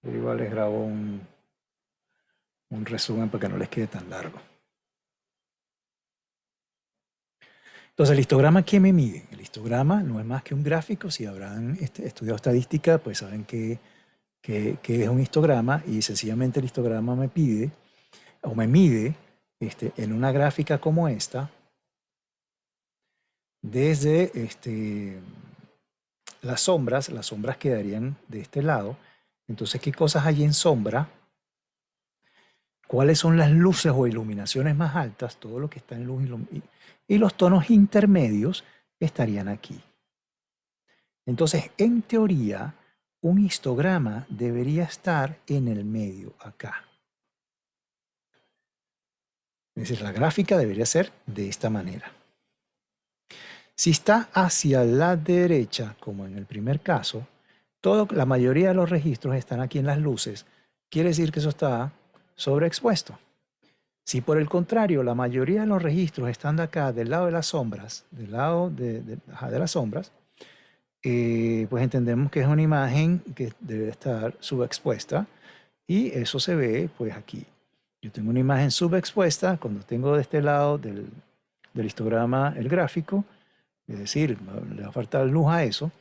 Yo igual les grabo un resumen para que no les quede tan largo. Entonces, el histograma, ¿qué me mide? El histograma no es más que un gráfico. Si habrán estudiado estadística, pues saben que es un histograma y sencillamente el histograma me pide o me mide en una gráfica como esta, desde las sombras quedarían de este lado. Entonces, ¿qué cosas hay en sombra? ¿Cuáles son las luces o iluminaciones más altas? Todo lo que está en luz y los tonos intermedios estarían aquí. Entonces, en teoría, un histograma debería estar en el medio, acá. Es decir, la gráfica debería ser de esta manera. Si está hacia la derecha, como en el primer caso, la mayoría de los registros están aquí en las luces. Quiere decir que eso está sobreexpuesto. Si por el contrario la mayoría de los registros están de acá, del lado de las sombras, del lado de las sombras, pues entendemos que es una imagen que debe estar subexpuesta y eso se ve pues aquí. Yo tengo una imagen subexpuesta cuando tengo de este lado del histograma el gráfico, es decir, le va a faltar luz a eso.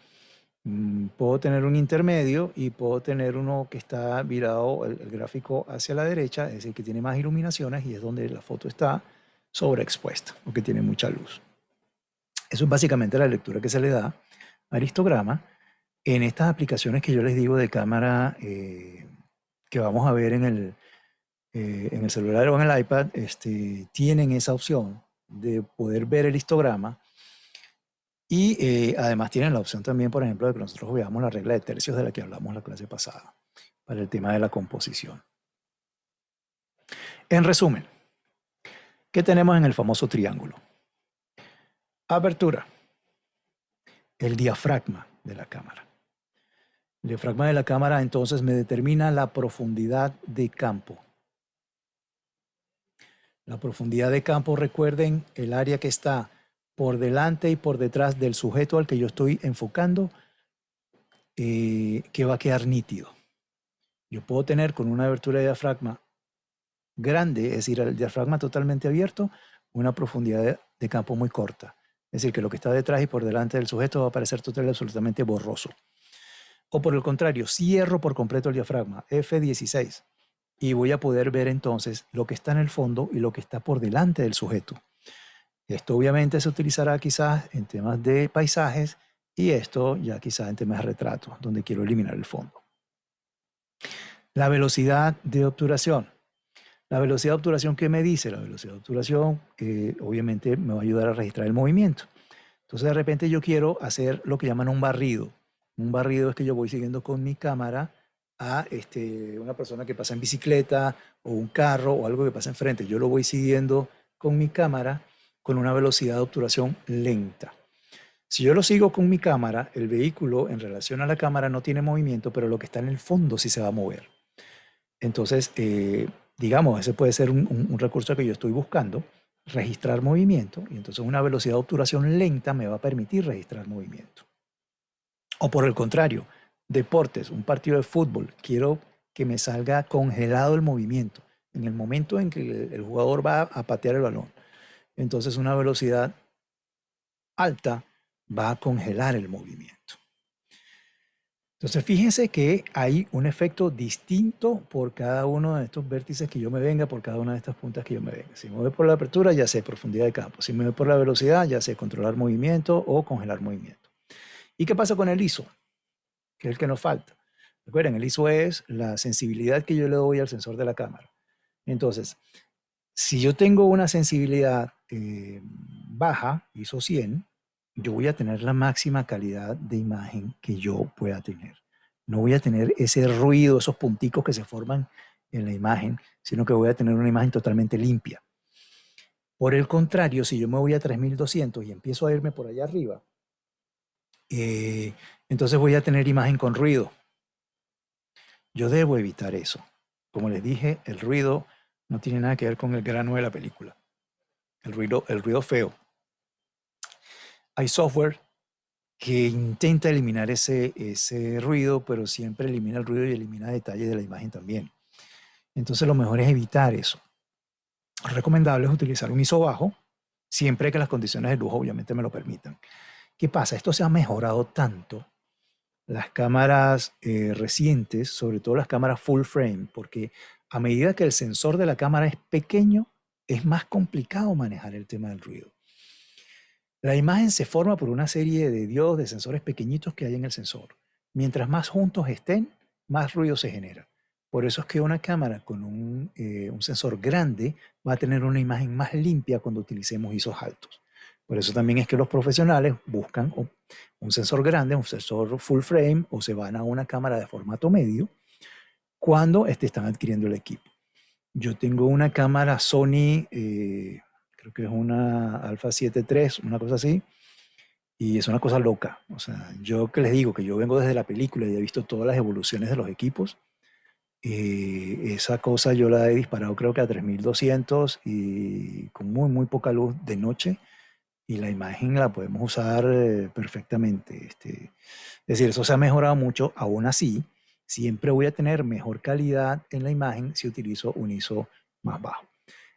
Puedo tener un intermedio y puedo tener uno que está virado el gráfico hacia la derecha, es decir, que tiene más iluminaciones y es donde la foto está sobreexpuesta o que tiene mucha luz. Eso es básicamente la lectura que se le da al histograma en estas aplicaciones que yo les digo de cámara que vamos a ver en el celular o en el iPad. Tienen esa opción de poder ver el histograma y además tienen la opción también, por ejemplo, de que nosotros veamos la regla de tercios de la que hablamos la clase pasada para el tema de la composición. En resumen, ¿qué tenemos en el famoso triángulo? Apertura, el diafragma de la cámara. El diafragma de la cámara entonces me determina la profundidad de campo. La profundidad de campo, recuerden, el área que está por delante y por detrás del sujeto al que yo estoy enfocando, que va a quedar nítido. Yo puedo tener con una abertura de diafragma grande, es decir, el diafragma totalmente abierto, una profundidad de campo muy corta. Es decir, que lo que está detrás y por delante del sujeto va a parecer total y absolutamente borroso. O por el contrario, cierro por completo el diafragma, F16, y voy a poder ver entonces lo que está en el fondo y lo que está por delante del sujeto. Esto obviamente se utilizará quizás en temas de paisajes y esto ya quizás en temas de retratos, donde quiero eliminar el fondo. La velocidad de obturación. La velocidad de obturación, ¿qué me dice? La velocidad de obturación obviamente me va a ayudar a registrar el movimiento. Entonces de repente yo quiero hacer lo que llaman un barrido. Un barrido es que yo voy siguiendo con mi cámara a una persona que pasa en bicicleta o un carro o algo que pasa enfrente. Yo lo voy siguiendo con mi cámara con una velocidad de obturación lenta. Si yo lo sigo con mi cámara, el vehículo en relación a la cámara no tiene movimiento, pero lo que está en el fondo sí se va a mover. Entonces, digamos, ese puede ser un recurso que yo estoy buscando, registrar movimiento, y entonces una velocidad de obturación lenta me va a permitir registrar movimiento. O por el contrario, deportes, un partido de fútbol, quiero que me salga congelado el movimiento en el momento en que el jugador va a patear el balón. Entonces una velocidad alta va a congelar el movimiento. Entonces fíjense que hay un efecto distinto por cada uno de estos vértices que yo me venga, por cada una de estas puntas que yo me venga. Si me voy por la apertura, ya sé profundidad de campo. Si me voy por la velocidad, ya sé controlar movimiento o congelar movimiento. ¿Y qué pasa con el ISO? Que es el que nos falta. Recuerden, el ISO es la sensibilidad que yo le doy al sensor de la cámara. Entonces, si yo tengo una sensibilidad baja, ISO 100, yo voy a tener la máxima calidad de imagen que yo pueda tener. No voy a tener ese ruido, esos punticos que se forman en la imagen, sino que voy a tener una imagen totalmente limpia. Por el contrario, si yo me voy a 3200 y empiezo a irme por allá arriba, eh, entonces voy a tener imagen con ruido. Yo debo evitar eso. Como les dije, el ruido no tiene nada que ver con el grano de la película. El ruido feo. Hay software que intenta eliminar ese ruido, pero siempre elimina el ruido y elimina detalles de la imagen también. Entonces lo mejor es evitar eso. Lo recomendable es utilizar un ISO bajo, siempre que las condiciones de luz obviamente me lo permitan. ¿Qué pasa? Esto se ha mejorado tanto, las cámaras recientes, sobre todo las cámaras full frame, porque a medida que el sensor de la cámara es pequeño, es más complicado manejar el tema del ruido. La imagen se forma por una serie de diodos de sensores pequeñitos que hay en el sensor. Mientras más juntos estén, más ruido se genera. Por eso es que una cámara con un sensor grande va a tener una imagen más limpia cuando utilicemos ISOs altos. Por eso también es que los profesionales buscan un sensor grande, un sensor full frame, o se van a una cámara de formato medio cuando están adquiriendo el equipo. Yo tengo una cámara Sony, creo que es una Alpha 7 III, una cosa así, y es una cosa loca. O sea, yo que les digo que yo vengo desde la película y he visto todas las evoluciones de los equipos. Esa cosa yo la he disparado creo que a 3200 y con muy, muy poca luz de noche. Y la imagen la podemos usar perfectamente. Es decir, eso se ha mejorado mucho. Aún así, siempre voy a tener mejor calidad en la imagen si utilizo un ISO más bajo.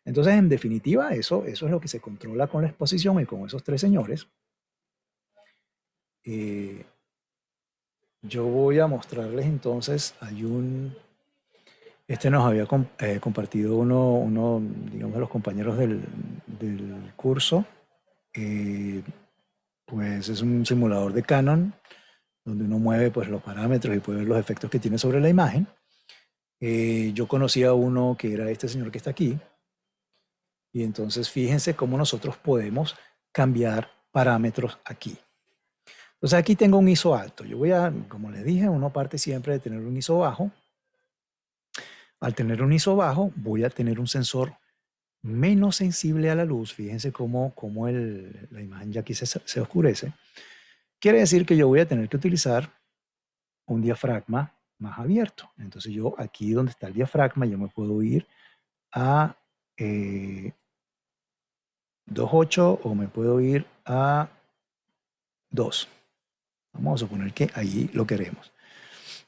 Entonces, en definitiva, eso es lo que se controla con la exposición y con esos tres señores. Eh, yo voy a mostrarles entonces, este nos había compartido digamos, de los compañeros del curso. Eh, pues es un simulador de Canon, donde uno mueve pues, los parámetros y puede ver los efectos que tiene sobre la imagen. Yo conocí a uno que era este señor que está aquí, y entonces fíjense cómo nosotros podemos cambiar parámetros aquí. Entonces aquí tengo un ISO alto. Yo voy a, como les dije, uno parte siempre de tener un ISO bajo. Al tener un ISO bajo, voy a tener un sensor menos sensible a la luz. Fíjense cómo la imagen ya aquí se oscurece. Quiere decir que yo voy a tener que utilizar un diafragma más abierto. Entonces yo aquí donde está el diafragma, yo me puedo ir a 2.8 o me puedo ir a 2. Vamos a suponer que ahí lo queremos.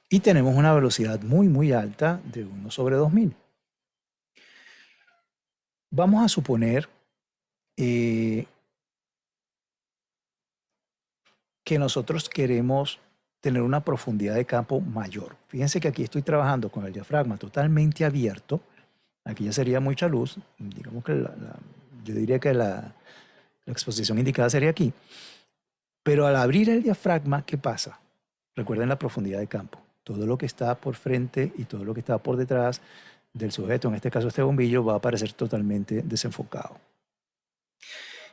Y tenemos una velocidad muy, muy alta de 1/2000. Vamos a suponer eh, que nosotros queremos tener una profundidad de campo mayor. Fíjense que aquí estoy trabajando con el diafragma totalmente abierto. Aquí ya sería mucha luz. Digamos que yo diría que la exposición indicada sería aquí. Pero al abrir el diafragma, ¿qué pasa? Recuerden la profundidad de campo. Todo lo que está por frente y todo lo que está por detrás del sujeto, en este caso este bombillo, va a aparecer totalmente desenfocado.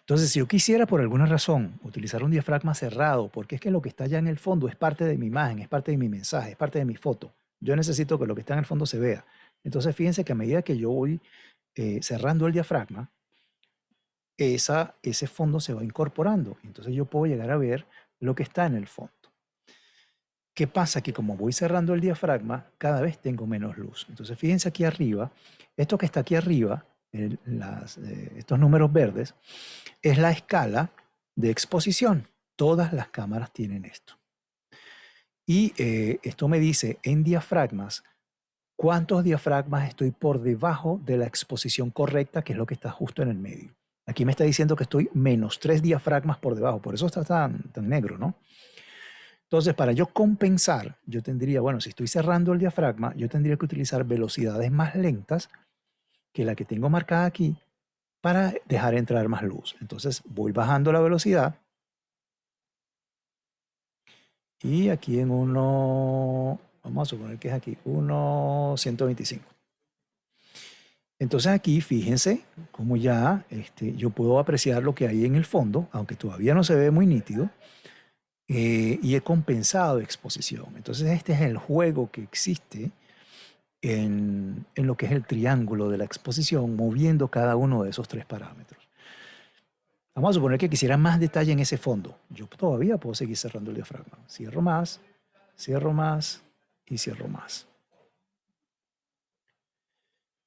Entonces, si yo quisiera por alguna razón utilizar un diafragma cerrado, porque es que lo que está allá en el fondo es parte de mi imagen, es parte de mi mensaje, es parte de mi foto, yo necesito que lo que está en el fondo se vea. Entonces, fíjense que a medida que yo voy cerrando el diafragma, ese fondo se va incorporando. Entonces, yo puedo llegar a ver lo que está en el fondo. ¿Qué pasa? Que como voy cerrando el diafragma, cada vez tengo menos luz. Entonces, fíjense aquí arriba, esto que está aquí arriba, estos números verdes, es la escala de exposición. Todas las cámaras tienen esto. Y esto me dice en diafragmas cuántos diafragmas estoy por debajo de la exposición correcta, que es lo que está justo en el medio. Aquí me está diciendo que estoy menos 3 diafragmas por debajo, por eso está tan negro, ¿no? Entonces, para yo compensar, yo tendría, bueno, si estoy cerrando el diafragma, yo tendría que utilizar velocidades más lentas que la que tengo marcada aquí para dejar entrar más luz. Entonces, voy bajando la velocidad y aquí en vamos a suponer que es aquí, 1.125. Entonces aquí, fíjense cómo ya yo puedo apreciar lo que hay en el fondo, aunque todavía no se ve muy nítido, y he compensado exposición. Entonces este es el juego que existe en lo que es el triángulo de la exposición, moviendo cada uno de esos tres parámetros. Vamos a suponer que quisiera más detalle en ese fondo. Yo todavía puedo seguir cerrando el diafragma. Cierro más y cierro más.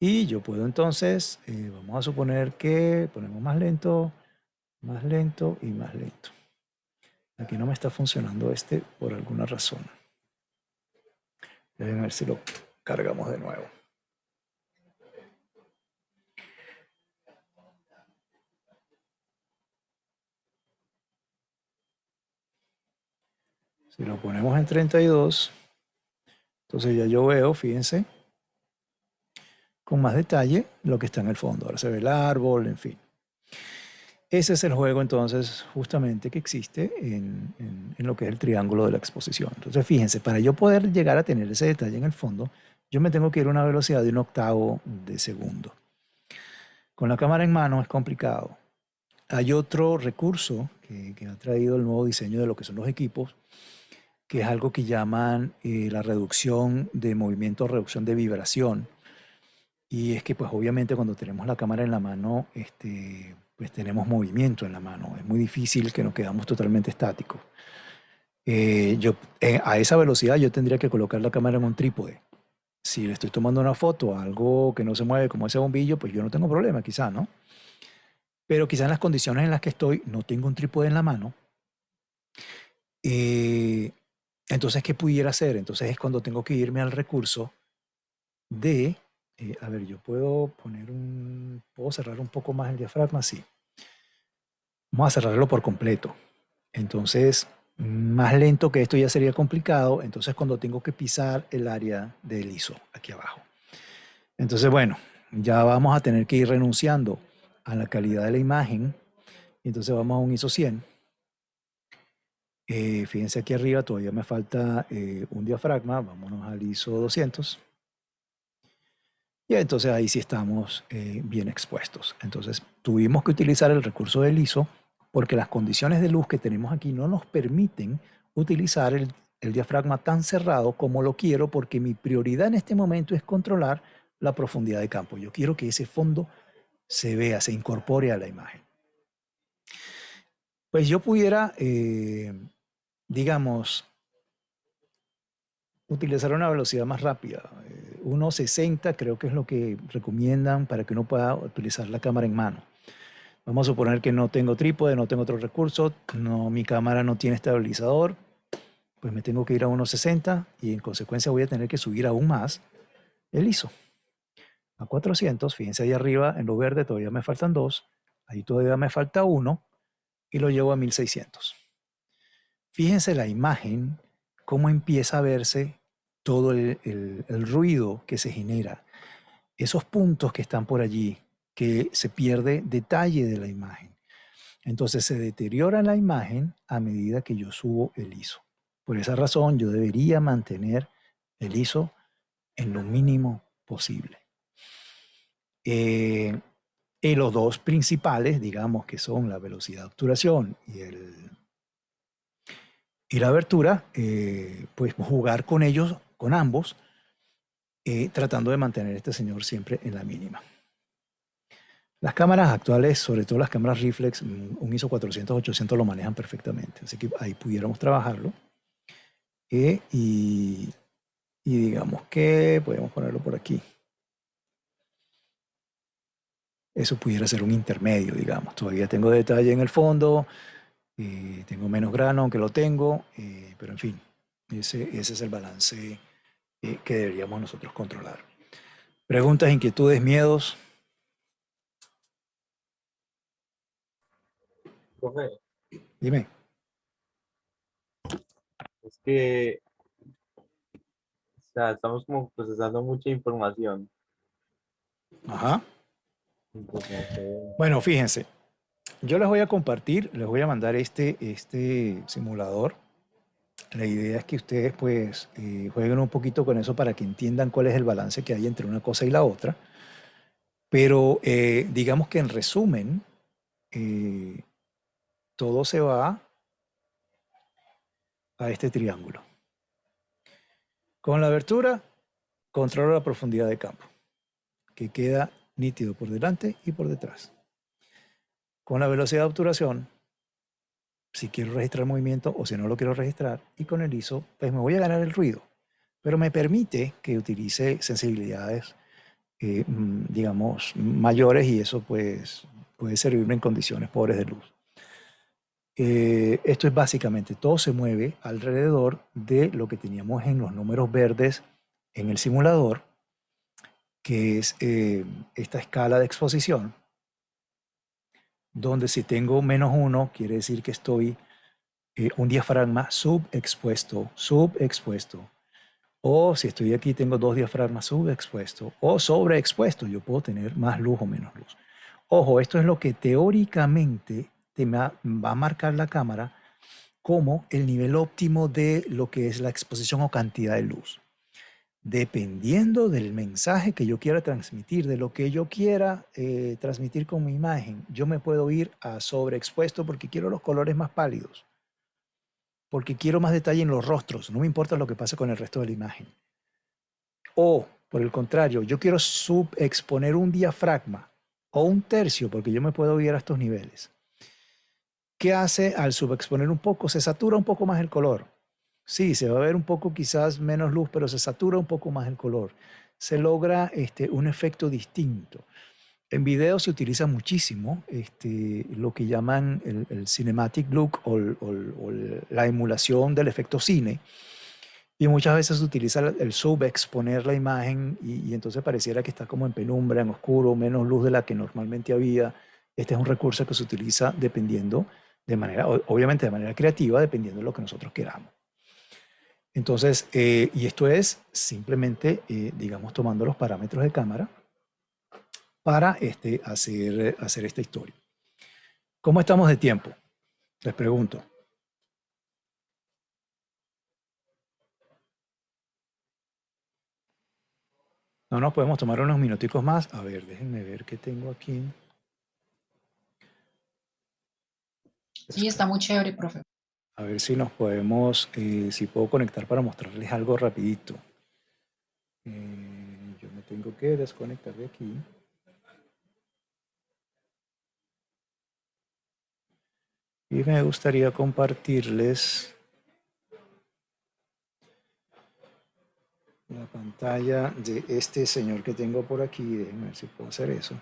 Y yo puedo entonces, vamos a suponer que ponemos más lento y más lento. Aquí no me está funcionando este por alguna razón. Déjenme ver si lo cargamos de nuevo. Si lo ponemos en 32, entonces ya yo veo, fíjense, con más detalle lo que está en el fondo. Ahora se ve el árbol, en fin. Ese es el juego entonces justamente que existe en lo que es el triángulo de la exposición. Entonces fíjense, para yo poder llegar a tener ese detalle en el fondo, yo me tengo que ir a una velocidad de 1/8 de segundo. Con la cámara en mano es complicado. Hay otro recurso que ha traído el nuevo diseño de lo que son los equipos, que es algo que llaman la reducción de movimiento, reducción de vibración. Y es que pues obviamente cuando tenemos la cámara en la mano, pues tenemos movimiento en la mano. Es muy difícil que nos quedamos totalmente estáticos. A esa velocidad yo tendría que colocar la cámara en un trípode. Si le estoy tomando una foto a algo que no se mueve como ese bombillo, pues yo no tengo problema, quizá, ¿no? Pero quizá en las condiciones en las que estoy, no tengo un trípode en la mano. Entonces, ¿qué pudiera hacer? Entonces es cuando tengo que irme al recurso de, a ver, yo puedo cerrar un poco más el diafragma, sí. Vamos a cerrarlo por completo. Entonces, más lento que esto ya sería complicado. Entonces, cuando tengo que pisar el área del ISO, aquí abajo. Entonces, bueno, ya vamos a tener que ir renunciando a la calidad de la imagen. Entonces vamos a un ISO 100. Fíjense aquí arriba, todavía me falta un diafragma. Vámonos al ISO 200. Y entonces ahí sí estamos bien expuestos. Entonces tuvimos que utilizar el recurso del ISO porque las condiciones de luz que tenemos aquí no nos permiten utilizar el diafragma tan cerrado como lo quiero, porque mi prioridad en este momento es controlar la profundidad de campo. Yo quiero que ese fondo se vea, se incorpore a la imagen. Pues yo pudiera, digamos, utilizar una velocidad más rápida. 1.60 creo que es lo que recomiendan para que uno pueda utilizar la cámara en mano. Vamos a suponer que no tengo trípode, no tengo otro recurso, no, mi cámara no tiene estabilizador, pues me tengo que ir a 1.60 y en consecuencia voy a tener que subir aún más el ISO. A 400, fíjense ahí arriba en lo verde todavía me faltan dos, ahí todavía me falta uno y lo llevo a 1600. Fíjense la imagen, cómo empieza a verse todo el ruido que se genera, esos puntos que están por allí, que se pierde detalle de la imagen. Entonces se deteriora la imagen a medida que yo subo el ISO. Por esa razón yo debería mantener el ISO en lo mínimo posible. Y los dos principales, digamos, que son la velocidad de obturación y la abertura, pues jugar con ellos, con ambos, tratando de mantener a este señor siempre en la mínima. Las cámaras actuales, sobre todo las cámaras reflex, un ISO 400-800 lo manejan perfectamente, así que ahí pudiéramos trabajarlo. Y digamos que podemos ponerlo por aquí. Eso pudiera ser un intermedio, digamos. Todavía tengo detalle en el fondo, tengo menos grano, aunque lo tengo, pero en fin, ese es el balance que deberíamos nosotros controlar. Preguntas, inquietudes, miedos. Profe, Dime. es que, o sea, estamos como procesando mucha información. Ajá. Entonces, no sé. Bueno, fíjense, yo les voy a compartir, les voy a mandar este simulador. La idea es que ustedes pues jueguen un poquito con eso para que entiendan cuál es el balance que hay entre una cosa y la otra. Pero digamos que en resumen, eh, todo se va a este triángulo. Con la abertura, controlo la profundidad de campo, que queda nítido por delante y por detrás. Con la velocidad de obturación, si quiero registrar movimiento o si no lo quiero registrar, y con el ISO, pues me voy a ganar el ruido, pero me permite que utilice sensibilidades, digamos, mayores y eso pues puede servirme en condiciones pobres de luz. Esto es básicamente, todo se mueve alrededor de lo que teníamos en los números verdes en el simulador, que es esta escala de exposición, donde si tengo -1, quiere decir que estoy un diafragma subexpuesto. O si estoy aquí, tengo dos diafragmas subexpuestos o sobreexpuestos. Yo puedo tener más luz o menos luz. Ojo, esto es lo que teóricamente va a marcar la cámara como el nivel óptimo de lo que es la exposición o cantidad de luz. Dependiendo del mensaje que yo quiera transmitir, de lo que yo quiera transmitir con mi imagen, yo me puedo ir a sobreexpuesto porque quiero los colores más pálidos, porque quiero más detalle en los rostros, no me importa lo que pase con el resto de la imagen. O, por el contrario, yo quiero subexponer un diafragma o un tercio, porque yo me puedo ir a estos niveles. ¿Qué hace al subexponer un poco? Se satura un poco más el color. Sí, se va a ver un poco quizás menos luz, pero se satura un poco más el color. Se logra un efecto distinto. En video se utiliza muchísimo lo que llaman el cinematic look o la emulación del efecto cine. Y muchas veces se utiliza el subexponer la imagen y entonces pareciera que está como en penumbra, en oscuro, menos luz de la que normalmente había. Este es un recurso que se utiliza dependiendo de manera, obviamente de manera creativa, dependiendo de lo que nosotros queramos. Entonces, y esto es simplemente, digamos, tomando los parámetros de cámara para hacer esta historia. ¿Cómo estamos de tiempo? Les pregunto. No nos podemos tomar unos minuticos más. A ver, déjenme ver qué tengo aquí. Sí, está muy chévere, profe. A ver si nos podemos, si puedo conectar para mostrarles algo rapidito. Yo me tengo que desconectar de aquí. Y me gustaría compartirles la pantalla de este señor que tengo por aquí. Déjenme ver si puedo hacer eso.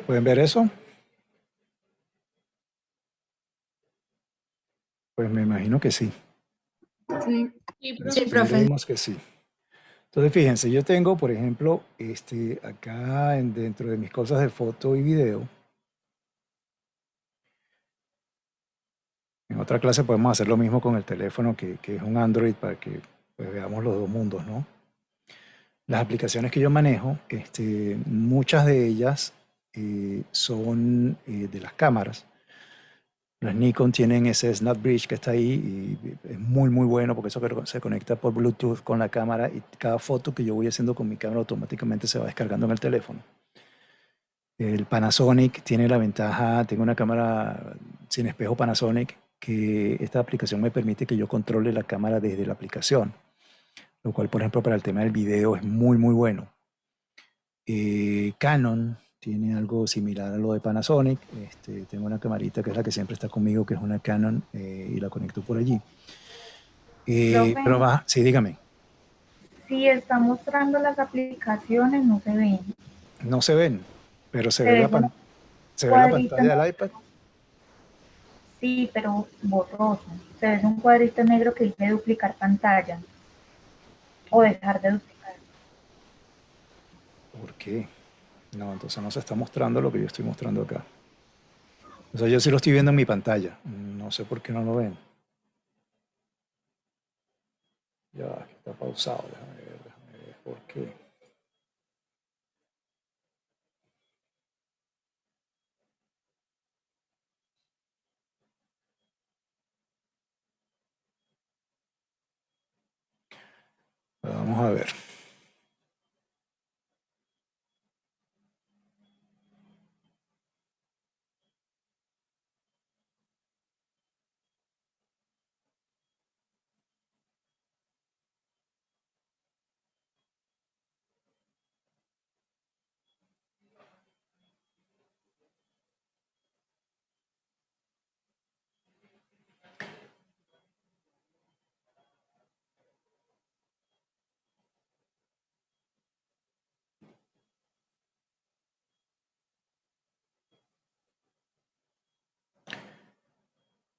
¿Pueden ver eso? Pues me imagino que sí. Sí, sí, profe. Esperemos que sí. Entonces, fíjense, yo tengo, por ejemplo, acá dentro de mis cosas de foto y video. En otra clase podemos hacer lo mismo con el teléfono, que es un Android, para que pues, veamos los dos mundos, ¿no? Las aplicaciones que yo manejo, muchas de ellas son de las cámaras. Las Nikon tienen ese Snap Bridge que está ahí y es muy muy bueno porque eso se conecta por Bluetooth con la cámara y cada foto que yo voy haciendo con mi cámara automáticamente se va descargando en el teléfono. El Panasonic tiene la ventaja, tengo una cámara sin espejo Panasonic, que esta aplicación me permite que yo controle la cámara desde la aplicación, lo cual por ejemplo para el tema del video es muy muy bueno. Canon tiene algo similar a lo de Panasonic. Tengo una camarita que es la que siempre está conmigo, que es una Canon, y la conecto por allí. Pero va, sí, dígame. Si está mostrando las aplicaciones, no se ven. No se ven, pero se ve la pantalla. ¿Se ve la cuadrito, pantalla del iPad? sí, pero borroso. O sea, es un cuadrito negro que dice duplicar pantalla o dejar de duplicar. ¿Por qué? No, entonces no se está mostrando lo que yo estoy mostrando acá. O sea, yo sí lo estoy viendo en mi pantalla. No sé por qué no lo ven. Ya, aquí está pausado. Déjame ver por qué. Vamos a ver.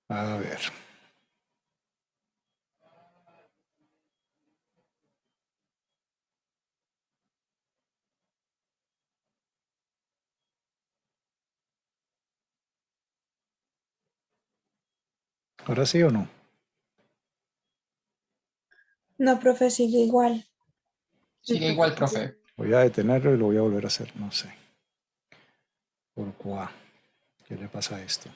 A ver. ¿Ahora sí o no? No, profe, sigue igual. Sigue igual, profe. Voy a detenerlo y lo voy a volver a hacer. No sé. ¿Por qué? ¿Qué le pasa a esto?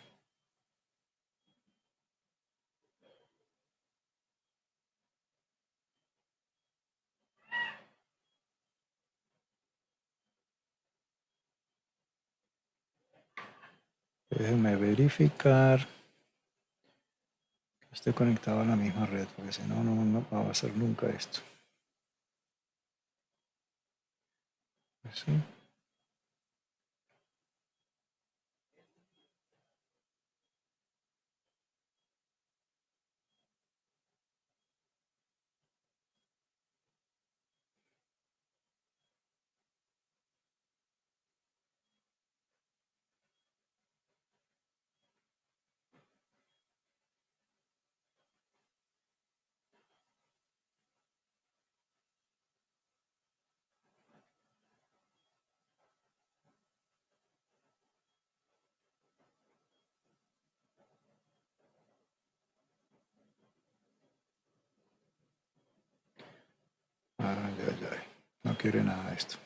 Déjeme verificar que esté conectado a la misma red, porque si no, no va a hacer nunca esto. Pues sí. Ay, ay, ay. No quiere nada esto.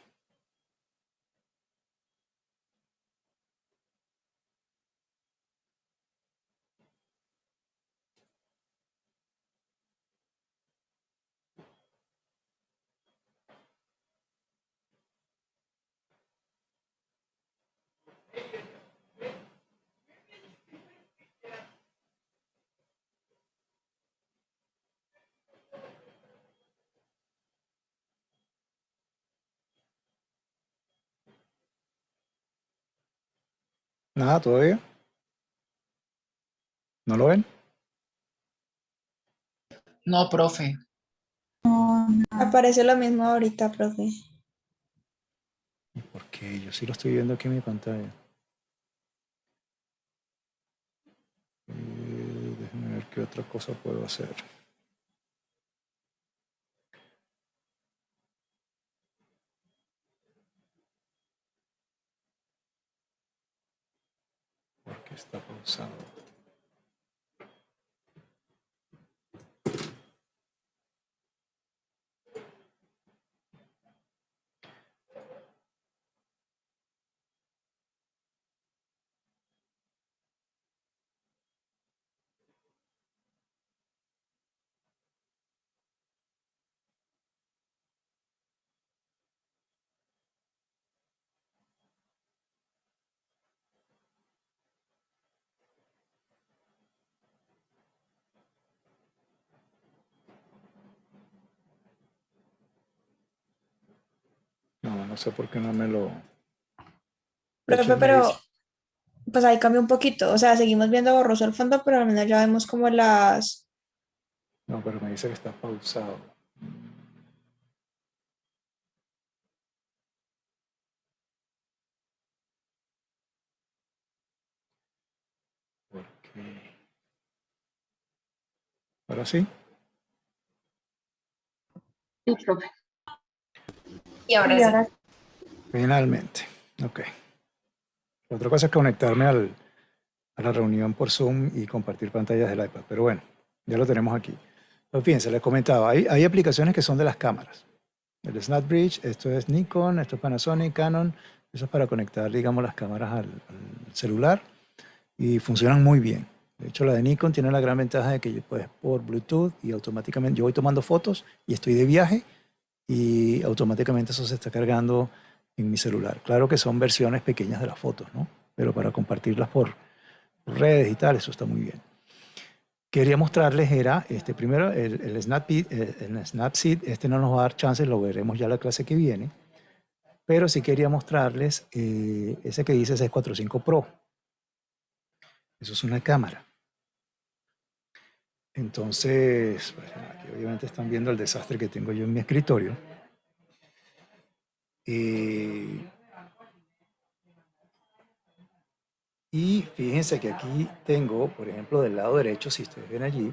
Nada todavía. ¿No lo ven? No, profe. Aparece lo mismo ahorita, profe. ¿Y por qué? Yo sí lo estoy viendo aquí en mi pantalla. Déjenme ver qué otra cosa puedo hacer. Porque está pausado. No, no sé por qué no me lo... De hecho, Profe, me dice... pero pues ahí cambia un poquito. O sea, seguimos viendo borroso el fondo, pero al menos ya vemos como las... No, pero me dice que está pausado. Ahora sí. Sí, profe. Y ahora Y sí. ahora Finalmente. Ok. Otra cosa es conectarme a la reunión por Zoom y compartir pantallas del iPad. Pero bueno, ya lo tenemos aquí. Pues fíjense, les comentaba, hay aplicaciones que son de las cámaras. El SnapBridge, esto es Nikon, esto es Panasonic, Canon. Eso es para conectar, digamos, las cámaras al celular y funcionan muy bien. De hecho, la de Nikon tiene la gran ventaja de que puedes por Bluetooth y automáticamente, yo voy tomando fotos y estoy de viaje y automáticamente eso se está cargando en mi celular. Claro que son versiones pequeñas de las fotos, ¿no? Pero para compartirlas por redes y tal, eso está muy bien. Quería mostrarles era, primero el Snapseed, este no nos va a dar chance, lo veremos ya la clase que viene, pero sí quería mostrarles ese que dice 645 Pro. Eso es una cámara. Entonces, pues, aquí obviamente están viendo el desastre que tengo yo en mi escritorio. Y fíjense que aquí tengo, por ejemplo, del lado derecho, si ustedes ven allí,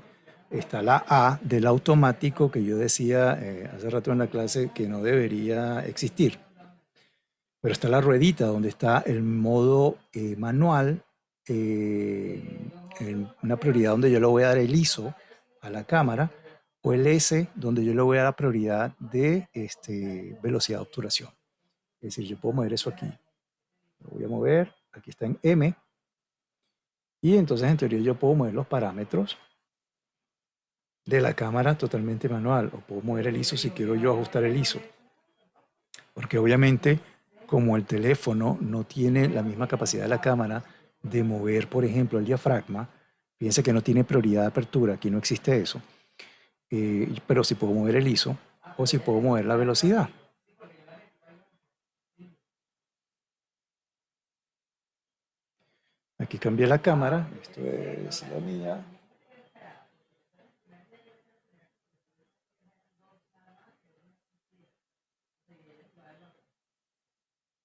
está la A del automático que yo decía hace rato en la clase que no debería existir. Pero está la ruedita donde está el modo manual, una prioridad donde yo le voy a dar el ISO a la cámara, o el S donde yo le voy a dar la prioridad de velocidad de obturación. Es decir, yo puedo mover eso aquí. Lo voy a mover, aquí está en M, y entonces en teoría yo puedo mover los parámetros de la cámara totalmente manual, o puedo mover el ISO si quiero yo ajustar el ISO. Porque obviamente, como el teléfono no tiene la misma capacidad de la cámara de mover, por ejemplo, el diafragma, fíjense que no tiene prioridad de apertura, aquí no existe eso, pero sí puedo mover el ISO o sí puedo mover la velocidad. Aquí cambié la cámara, esto es la mía.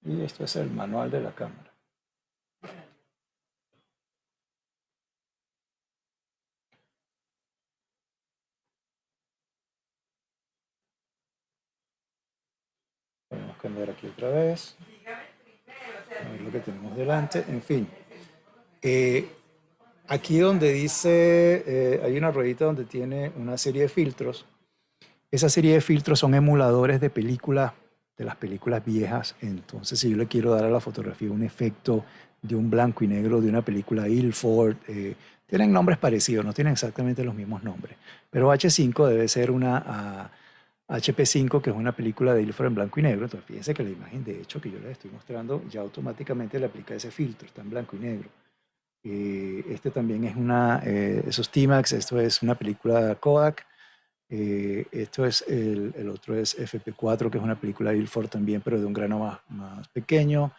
Y esto es el manual de la cámara. Podemos cambiar aquí otra vez. A ver lo que tenemos delante. En fin. Aquí donde dice, hay una ruedita donde tiene una serie de filtros. Esa serie de filtros son emuladores de películas, de las películas viejas. Entonces, si yo le quiero dar a la fotografía un efecto de un blanco y negro de una película Ilford, tienen nombres parecidos, no tienen exactamente los mismos nombres. Pero H5 debe ser una HP5, que es una película de Ilford en blanco y negro. Entonces, fíjense que la imagen, de hecho, que yo les estoy mostrando, ya automáticamente le aplica ese filtro, está en blanco y negro. Este también es esos T-Max, esto es una película Kodak. Esto es el otro es FP4, que es una película de Ilford también, pero de un grano más pequeño.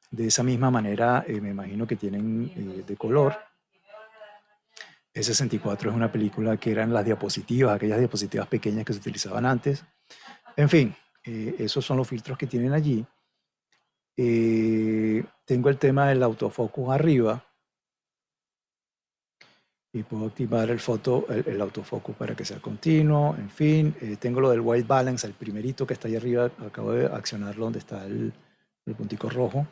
De esa misma manera, me imagino que tienen de color. E64 es una película que eran las diapositivas, aquellas diapositivas pequeñas que se utilizaban antes. En fin, esos son los filtros que tienen allí. Tengo el tema del autofocus arriba y puedo activar el autofocus para que sea continuo. En fin, tengo lo del white balance, el primerito que está ahí arriba, acabo de accionarlo donde está el puntico rojo.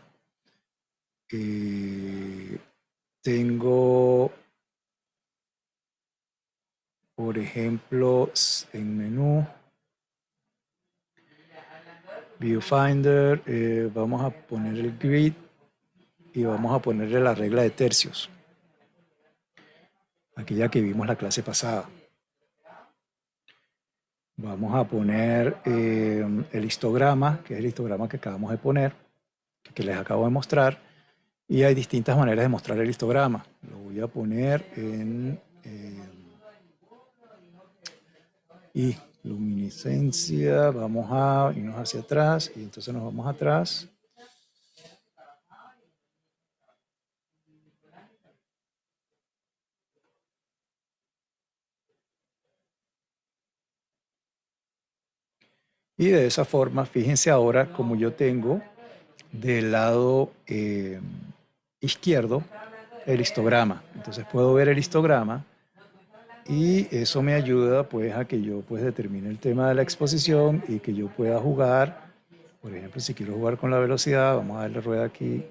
Tengo, por ejemplo, en menú, Viewfinder, vamos a poner el grid y vamos a ponerle la regla de tercios, aquella que vimos la clase pasada. Vamos a poner el histograma, que es el histograma que acabamos de poner, que les acabo de mostrar, y hay distintas maneras de mostrar el histograma. Lo voy a poner en y luminiscencia, vamos a irnos hacia atrás, y entonces nos vamos atrás. Y de esa forma, fíjense ahora como yo tengo del lado izquierdo el histograma. Entonces puedo ver el histograma Y eso me ayuda pues a que yo pues determine el tema de la exposición y que yo pueda jugar. Por ejemplo, si quiero jugar con la velocidad, vamos a darle rueda aquí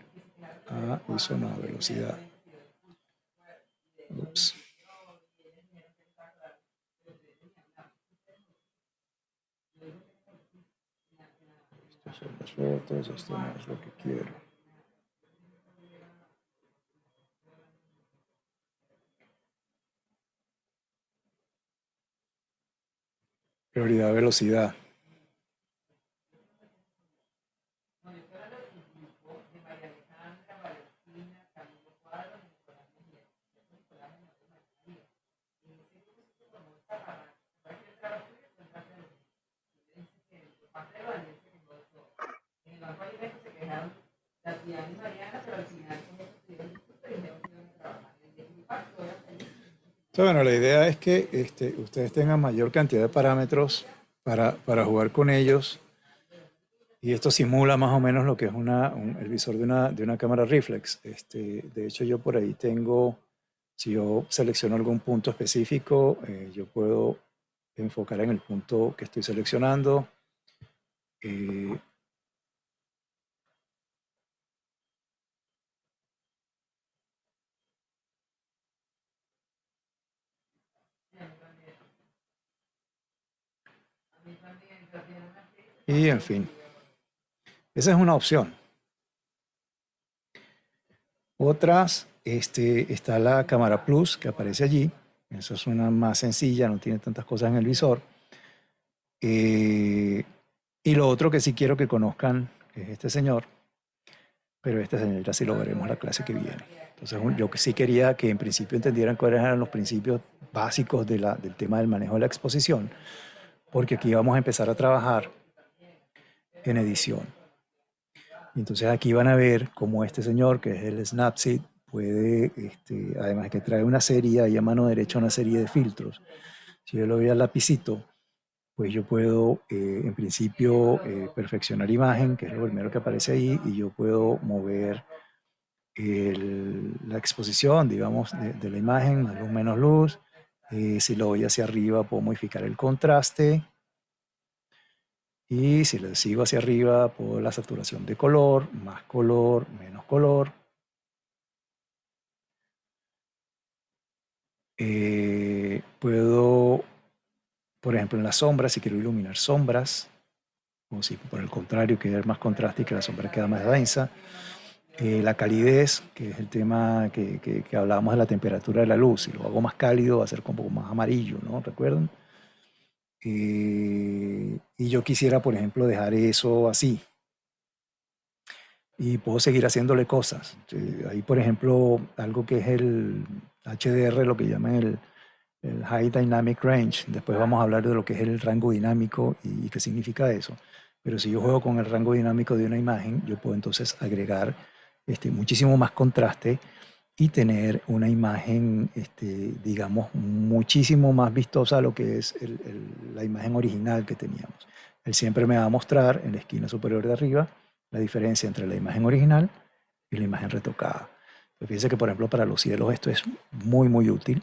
a ISO, no, velocidad. Ups. Estas son las fotos, esto no es lo que quiero. Prioridad velocidad. Entonces, bueno, la idea es que ustedes tengan mayor cantidad de parámetros para jugar con ellos. Y esto simula más o menos lo que es el visor de una cámara reflex. De hecho, yo por ahí tengo, si yo selecciono algún punto específico, yo puedo enfocar en el punto que estoy seleccionando. Y en fin, esa es una opción. Otras, está la cámara plus que aparece allí. Eso es una más sencilla, no tiene tantas cosas en el visor. Y lo otro que sí quiero que conozcan es este señor, pero este señor ya sí lo veremos la clase que viene. Entonces, yo sí quería que en principio entendieran cuáles eran los principios básicos del tema del manejo de la exposición, porque aquí vamos a empezar a trabajar en edición. Entonces aquí van a ver cómo este señor, que es el Snapseed, puede, además que trae una serie, ahí a mano derecha una serie de filtros. Si yo lo voy al lapicito, pues yo puedo, en principio, perfeccionar imagen, que es lo primero que aparece ahí, y yo puedo mover la exposición, digamos, de la imagen, más luz, menos luz. Si lo voy hacia arriba, puedo modificar el contraste. Y si le sigo hacia arriba, puedo la saturación de color, más color, menos color. Puedo, por ejemplo, en las sombras, si quiero iluminar sombras, o si por el contrario quiero más contraste y que la sombra queda más densa. La calidez, que es el tema que hablábamos de la temperatura de la luz. Si lo hago más cálido, va a ser como un poco más amarillo, ¿no? ¿Recuerdan? Y yo quisiera, por ejemplo, dejar eso así. Y puedo seguir haciéndole cosas. Ahí, por ejemplo, algo que es el HDR, lo que llaman el High Dynamic Range. Después vamos a hablar de lo que es el rango dinámico y qué significa eso. Pero si yo juego con el rango dinámico de una imagen, yo puedo entonces agregar muchísimo más contraste y tener una imagen, digamos, muchísimo más vistosa a lo que es la imagen original que teníamos. Él siempre me va a mostrar en la esquina superior de arriba la diferencia entre la imagen original y la imagen retocada. Pues fíjense que, por ejemplo, para los cielos esto es muy, muy útil.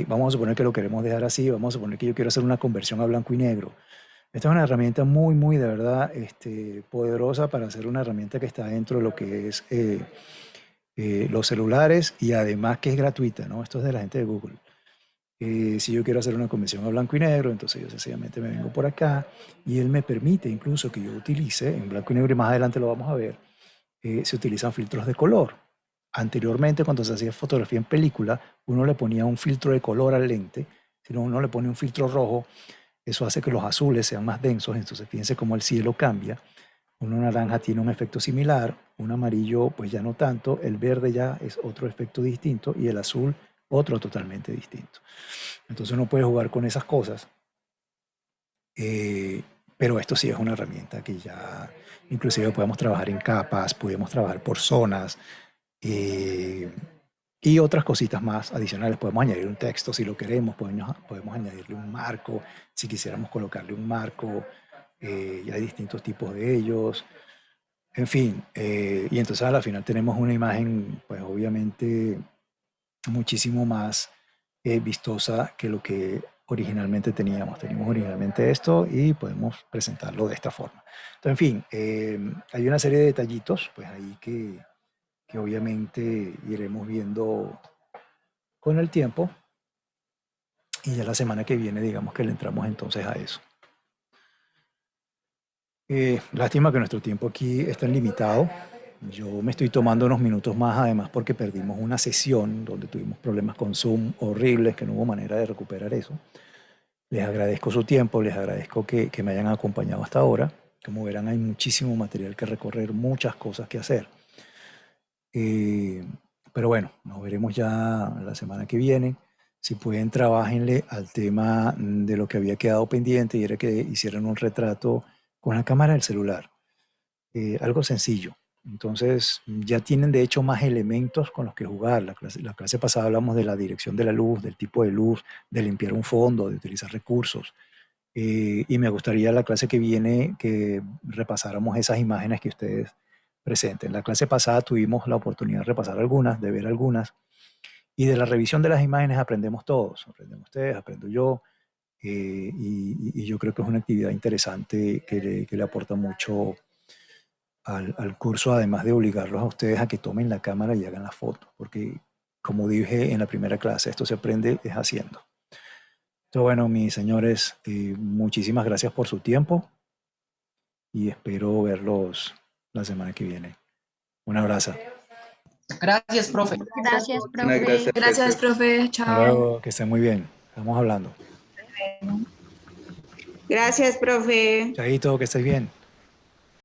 Vamos a suponer que lo queremos dejar así, vamos a suponer que yo quiero hacer una conversión a blanco y negro. Esta es una herramienta muy, muy, de verdad, poderosa para hacer una herramienta que está dentro de lo que es los celulares y además que es gratuita, ¿no? Esto es de la gente de Google. Si yo quiero hacer una conversión a blanco y negro, entonces yo sencillamente me vengo por acá y él me permite incluso que yo utilice en blanco y negro, y más adelante lo vamos a ver, se utilizan filtros de color. Anteriormente, cuando se hacía fotografía en película, uno le ponía un filtro de color al lente, si no, uno le pone un filtro rojo, eso hace que los azules sean más densos, entonces fíjense cómo el cielo cambia. Un naranja tiene un efecto similar, un amarillo pues ya no tanto, el verde ya es otro efecto distinto y el azul otro totalmente distinto. Entonces uno puede jugar con esas cosas, pero esto sí es una herramienta que ya inclusive podemos trabajar en capas, podemos trabajar por zonas y otras cositas más adicionales. Podemos añadir un texto si lo queremos, podemos añadirle un marco, si quisiéramos colocarle un marco, y hay distintos tipos de ellos. En fin, y entonces a la final tenemos una imagen, pues obviamente muchísimo más vistosa que lo que originalmente teníamos. Teníamos originalmente esto y podemos presentarlo de esta forma. Entonces, en fin, hay una serie de detallitos, pues ahí que obviamente iremos viendo con el tiempo. Y ya la semana que viene, digamos que le entramos entonces a eso. Lástima que nuestro tiempo aquí es tan limitado. Yo me estoy tomando unos minutos más, además, porque perdimos una sesión donde tuvimos problemas con Zoom horribles, que no hubo manera de recuperar eso. Les agradezco su tiempo, les agradezco que me hayan acompañado hasta ahora. Como verán, hay muchísimo material que recorrer, muchas cosas que hacer. Pero bueno, nos veremos ya la semana que viene. Si pueden, trabajenle al tema de lo que había quedado pendiente y era que hicieran un retrato con la cámara del celular. Algo sencillo. Entonces, ya tienen de hecho más elementos con los que jugar. La clase pasada hablamos de la dirección de la luz, del tipo de luz, de limpiar un fondo, de utilizar recursos. Y me gustaría la clase que viene que repasáramos esas imágenes que ustedes presenten. La clase pasada tuvimos la oportunidad de repasar algunas, de ver algunas, y de la revisión de las imágenes aprendemos todos. Aprendemos ustedes, aprendo yo, y yo creo que es una actividad interesante que le aporta mucho al curso, además de obligarlos a ustedes a que tomen la cámara y hagan la foto, porque como dije en la primera clase, esto se aprende es haciendo. Entonces, bueno, mis señores, muchísimas gracias por su tiempo y espero verlos la semana que viene. Un abrazo. Gracias, profe. Gracias, Muchas profe. gracias, Gracias, profe. Hasta Chao. luego, que estén muy bien. Estamos hablando. Gracias, profe. Chaito, que estés bien.